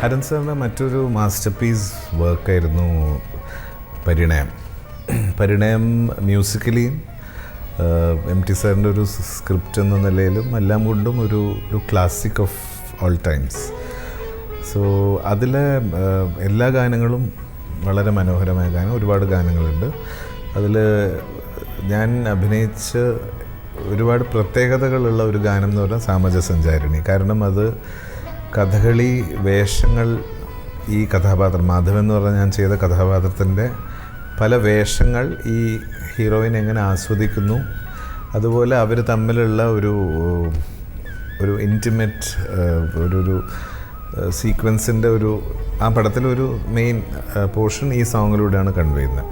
ഹരൻ സാറിൻ്റെ മറ്റൊരു master piece വർക്കായിരുന്നു പരിണയം മ്യൂസിക്കലിയും M T സാറിൻ്റെ ഒരു സ്ക്രിപ്റ്റ് എന്ന നിലയിലും എല്ലാം കൊണ്ടും ഒരു classic of all times. So അതിലെ എല്ലാ ഗാനങ്ങളും വളരെ മനോഹരമായ ഗാനം, ഒരുപാട് ഗാനങ്ങളുണ്ട്. അതിൽ ഞാൻ അഭിനയിച്ച് ഒരുപാട് പ്രത്യേകതകളുള്ള ഒരു ഗാനം എന്ന് പറഞ്ഞാൽ സാമജസഞ്ചാരിണി. കാരണം അത് കഥകളി വേഷങ്ങൾ, ഈ കഥാപാത്രം മാധവൻ എന്ന് പറഞ്ഞാൽ ഞാൻ ചെയ്ത കഥാപാത്രത്തിൻ്റെ പല വേഷങ്ങൾ ഈ ഹീറോയിൻ എങ്ങനെ ആസ്വദിക്കുന്നു, അതുപോലെ അവർ തമ്മിലുള്ള ഒരു ഇൻറ്റിമേറ്റ് ഒരു സീക്വൻസിൻ്റെ ആ പടത്തിലൊരു മെയിൻ പോർഷൻ ഈ സോങ്ങിലൂടെയാണ് കൺവേ ചെയ്യുന്നത്.